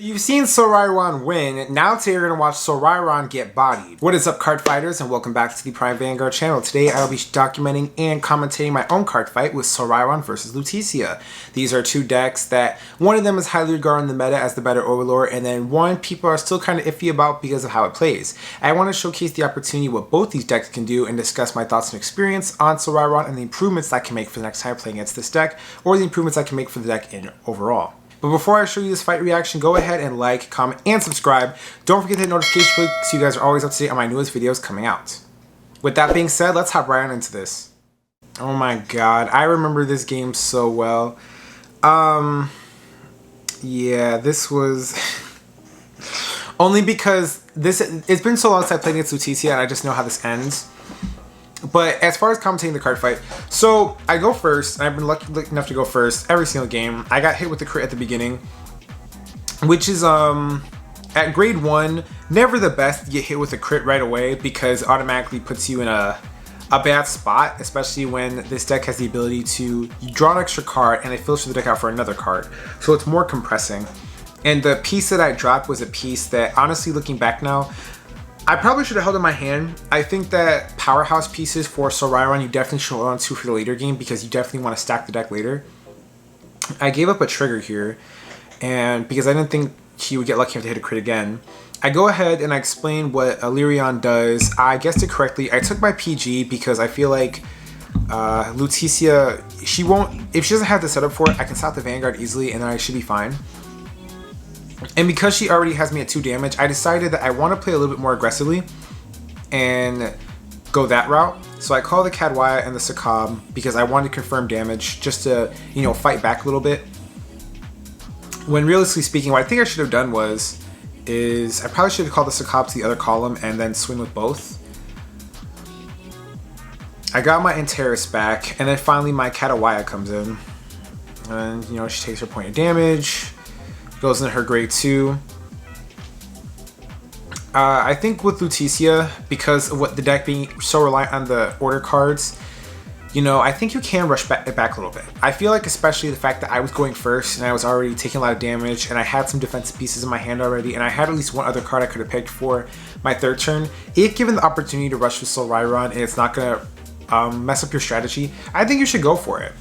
You've seen Solrarion win, now today you're going to watch Solrarion get bodied. What is up, card fighters, and welcome back to the Prime Vanguard channel. Today I will be documenting and commentating my own card fight with Solrarion versus Luticia. These are two decks that one of them is highly regarded in the meta as the better overlord, and then one people are still kind of iffy about because of how it plays. I want to showcase the opportunity what both these decks can do and discuss my thoughts and experience on Solrarion and the improvements I can make for the next time playing against this deck, or the improvements I can make for the deck in overall. But before I show you this fight reaction, go ahead and like, comment, and subscribe. Don't forget to hit notification bell so you guys are always up to date on my newest videos coming out. With that being said, let's hop right on into this. Oh my god, I remember this game so well. Yeah, this was... only because it's been so long since I played against Luticia and I just know how this ends. But as far as commentating the card fight, so I go first, and I've been lucky enough to go first every single game. I got hit with the crit at the beginning, which is, at grade 1, never the best to get hit with a crit right away because it automatically puts you in a bad spot, especially when this deck has the ability to draw an extra card and it filters the deck out for another card. So it's more compressing. And the piece that I dropped was a piece that, honestly, looking back now, I probably should have held in my hand. I think that powerhouse pieces for Solrarion you definitely should hold on to for the later game because you definitely want to stack the deck later. I gave up a trigger here, and because I didn't think he would get lucky enough to hit a crit again, I go ahead and I explain what Solrarion does. I guessed it correctly. I took my PG because I feel like Luticia, she won't, if she doesn't have the setup for it, I can stop the Vanguard easily and then I should be fine. And because she already has me at 2 damage, I decided that I want to play a little bit more aggressively and go that route. So I call the Cadwaya and the Sakab because I wanted to confirm damage just to, you know, fight back a little bit. When realistically speaking, what I think I should have done is I probably should have called the Sakab to the other column and then swing with both. I got my Antares back, and then finally my Cadwaya comes in. And, you know, she takes her point of damage. Goes into her grade 2. I think with Luticia, because of what the deck being so reliant on the order cards, you know, I think you can rush back a little bit. I feel like especially the fact that I was going first and I was already taking a lot of damage and I had some defensive pieces in my hand already and I had at least one other card I could have picked for my third turn. If given the opportunity to rush with Solrarion and it's not going to mess up your strategy, I think you should go for it.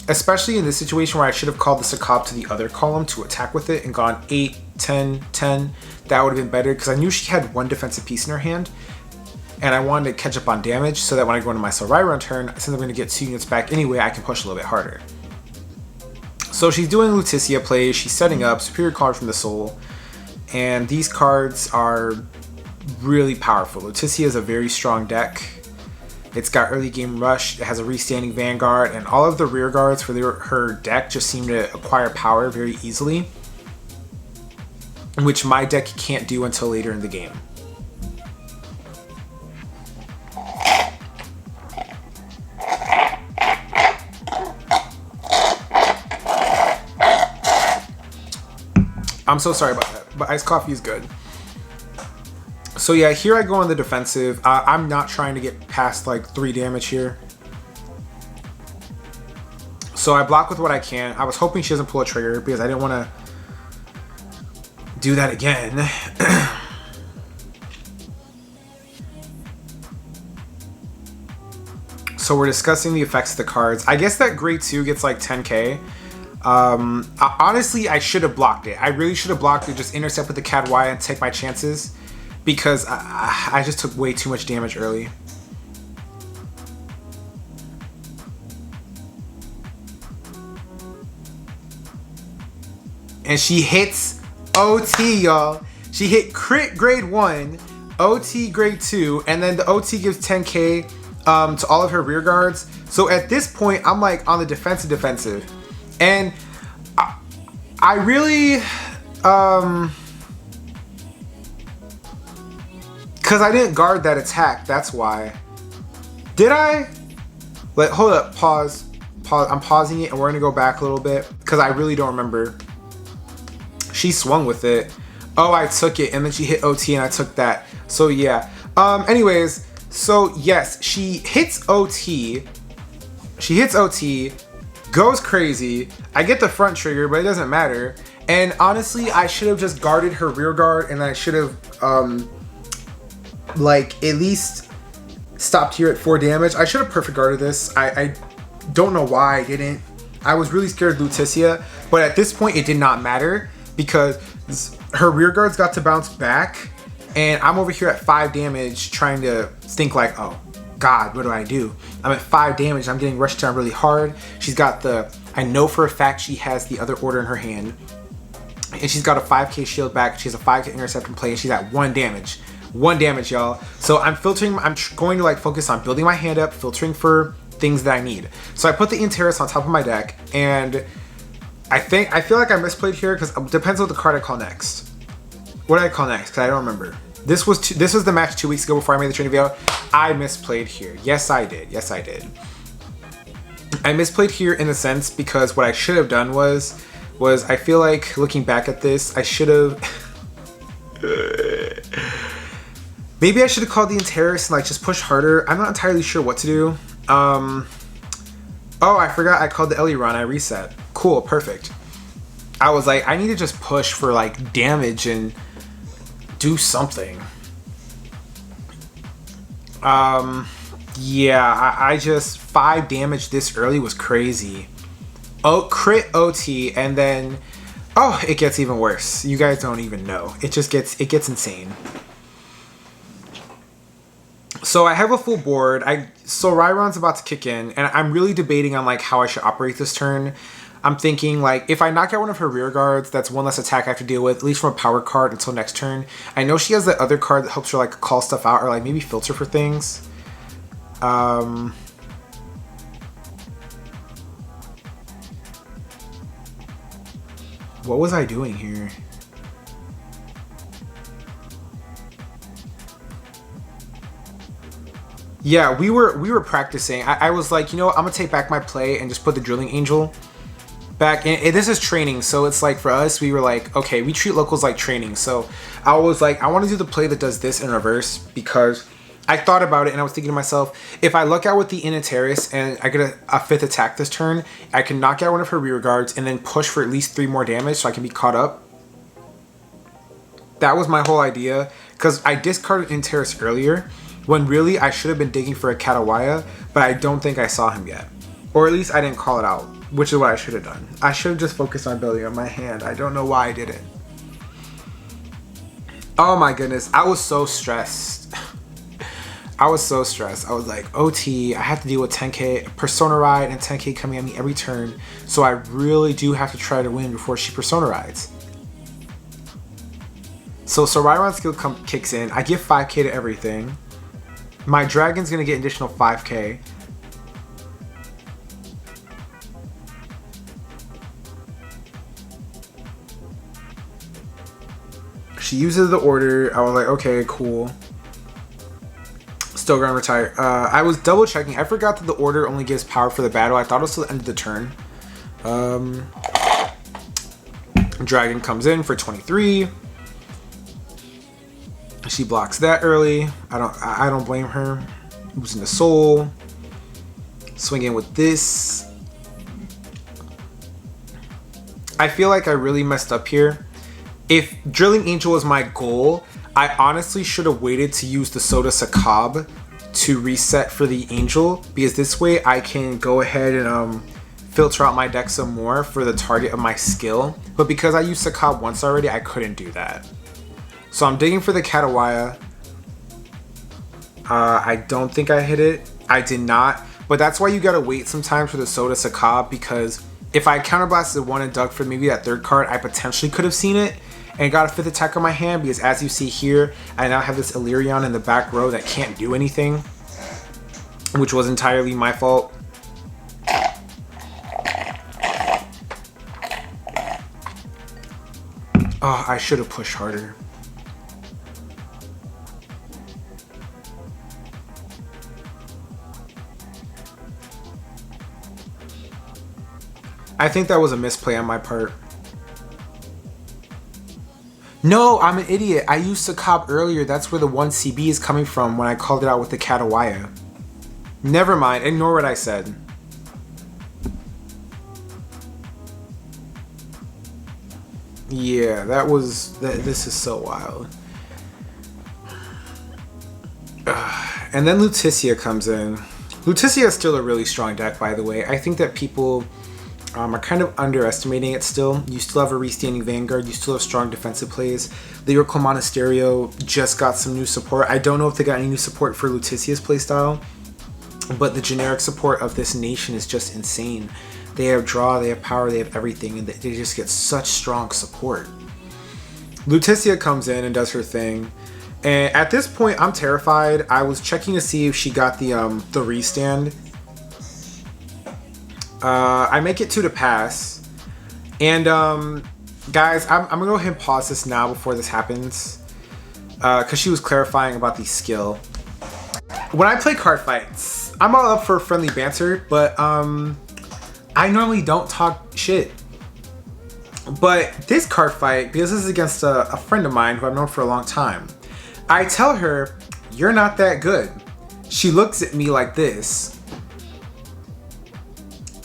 Especially in this situation where I should have called the Sakab to the other column to attack with it and gone 8, 10, 10. That would have been better because I knew she had one defensive piece in her hand. And I wanted to catch up on damage so that when I go into my Solrarion turn, since I'm going to get 2 units back anyway, I can push a little bit harder. So she's doing Luticia plays, she's setting up Superior Card from the Soul. And these cards are really powerful. Luticia is a very strong deck. It's got early game rush, it has a restanding Vanguard, and all of the rear guards for her deck just seem to acquire power very easily, which my deck can't do until later in the game. I'm so sorry about that, but iced coffee is good. So yeah, here I go on the defensive. I'm not trying to get past like 3 damage here. So I block with what I can. I was hoping she doesn't pull a trigger because I didn't want to do that again. So we're discussing the effects of the cards. I guess that grade 2 gets like 10k. Honestly, I should have blocked it. I really should have blocked it, just intercept with the Cadwaya and take my chances. Because I just took way too much damage early. And she hits OT, y'all. She hit crit grade 1, OT grade 2, and then the OT gives 10k to all of her rear guards. So at this point, I'm like on the defensive. And I really... because I didn't guard that attack, that's why. Did I? Like, hold up, pause. I'm pausing it and we're gonna go back a little bit because I really don't remember. She swung with it. Oh, I took it and then she hit OT and I took that. So yeah. Anyways, so yes, she hits OT. Goes crazy. I get the front trigger, but it doesn't matter. And honestly, I should have just guarded her rear guard, and I should have like at least stopped here at 4 damage. I should have perfect guarded this. I don't know why I didn't. I was really scared of Luticia, but at this point it did not matter because her rear guards got to bounce back, and I'm over here at 5 damage trying to think like, oh God, what do I do? I'm at 5 damage. I'm getting rushed down really hard. She's got I know for a fact she has the other order in her hand, and she's got a 5k shield back. She has a 5k intercept in play, and she's at 1 damage. 1 damage, y'all. So I'm filtering. I'm going to like focus on building my hand up, filtering for things that I need. So I put the Interris on top of my deck, and I feel like I misplayed here because it depends on the card I call next. What did I call next? Because I don't remember. This was the match 2 weeks ago before I made the training video. I misplayed here. Yes, I did. Yes, I did. I misplayed here in a sense because what I should have done was I feel like looking back at this, I should have. Maybe I should have called the Interris and like just push harder. I'm not entirely sure what to do. Oh, I forgot I called the Eliron. I reset. Cool, perfect. I was like, I need to just push for like damage and do something. Yeah, I just 5 damage this early was crazy. Oh, crit OT, and then oh, it gets even worse. You guys don't even know. It gets insane. So I have a full board. Solrarion's about to kick in, and I'm really debating on like how I should operate this turn. I'm thinking like if I knock out one of her rear guards, that's one less attack I have to deal with, at least from a power card until next turn. I know she has that other card that helps her like call stuff out or like maybe filter for things. What was I doing here? Yeah, we were practicing. I was like, you know what, I'm gonna take back my play and just put the Drilling Angel back in. This is training, so it's like for us, we were like, okay, we treat locals like training. So I was like, I want to do the play that does this in reverse because I thought about it and I was thinking to myself, if I luck out with the Interris and I get a 5th attack this turn, I can knock out one of her rear guards and then push for at least 3 more damage so I can be caught up. That was my whole idea because I discarded Interris earlier when really I should have been digging for a Katawaya, but I don't think I saw him yet. Or at least I didn't call it out, which is what I should have done. I should have just focused on building up my hand. I don't know why I didn't. Oh my goodness, I was so stressed. I was so stressed. I was like, OT, I have to deal with 10k Persona Ride and 10k coming at me every turn, so I really do have to try to win before she Persona Rides. So Solrarion's skill kicks in. I give 5k to everything. My dragon's gonna get additional 5k. She uses the order. I was like, okay, cool. Still gonna retire. I was double checking. I forgot that the order only gives power for the battle. I thought it was till the end of the turn. Dragon comes in for 23. She blocks that early. I don't blame her. Losing the soul. Swinging with this. I feel like I really messed up here. If Drilling Angel was my goal, I honestly should have waited to use the Soda Sakab to reset for the Angel, because this way I can go ahead and filter out my deck some more for the target of my skill. But because I used Sakab once already, I couldn't do that. So I'm digging for the Katawaya. I don't think I hit it. I did not. But that's why you gotta wait sometimes for the Soda Sakab, because if I counterblasted one and dug for maybe that 3rd card, I potentially could have seen it and got a 5th attack on my hand, because as you see here, I now have this Illyrion in the back row that can't do anything, which was entirely my fault. Oh, I should have pushed harder. I think that was a misplay on my part. No, I'm an idiot. I used Sakab earlier. That's where the 1 CB is coming from when I called it out with the Katawaya. Never mind. Ignore what I said. Yeah, this is so wild. And then Luticia comes in. Luticia is still a really strong deck, by the way. I think that people are kind of underestimating it still. You still have a restanding Vanguard. You still have strong defensive plays. Lyrical Monasterio just got some new support. I don't know if they got any new support for Luticia's playstyle, but the generic support of this nation is just insane. They have draw, they have power, they have everything, and they just get such strong support. Luticia comes in and does her thing. And at this point, I'm terrified. I was checking to see if she got the restand. I make it 2 to pass. And guys, I'm gonna go ahead and pause this now before this happens. Because she was clarifying about the skill. When I play card fights, I'm all up for friendly banter, but I normally don't talk shit. But this card fight, because this is against a friend of mine who I've known for a long time, I tell her, "You're not that good." She looks at me like this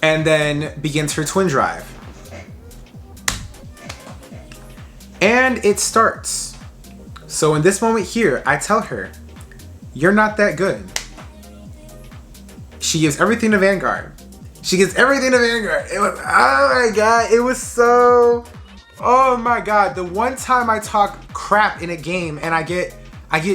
and then begins her twin drive. And it starts. So in this moment here, I tell her, "You're not that good." She gives everything to Vanguard. She gives everything to Vanguard. It was, oh my god, it was so, oh my god. The one time I talk crap in a game and I get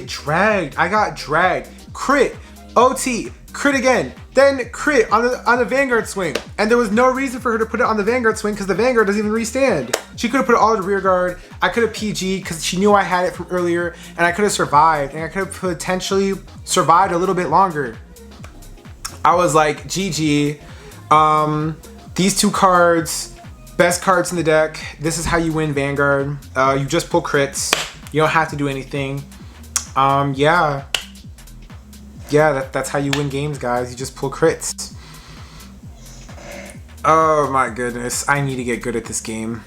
dragged. I got dragged. Crit, OT, crit again, then crit on the Vanguard swing. And there was no reason for her to put it on the Vanguard swing because the Vanguard doesn't even restand. She could have put it all to the rear guard. I could have PG because she knew I had it from earlier and I could have survived and I could have potentially survived a little bit longer. I was like, GG. These 2 cards, best cards in the deck. This is how you win Vanguard. You just pull crits. You don't have to do anything. Yeah, that's how you win games, guys. You just pull crits. Oh my goodness, I need to get good at this game.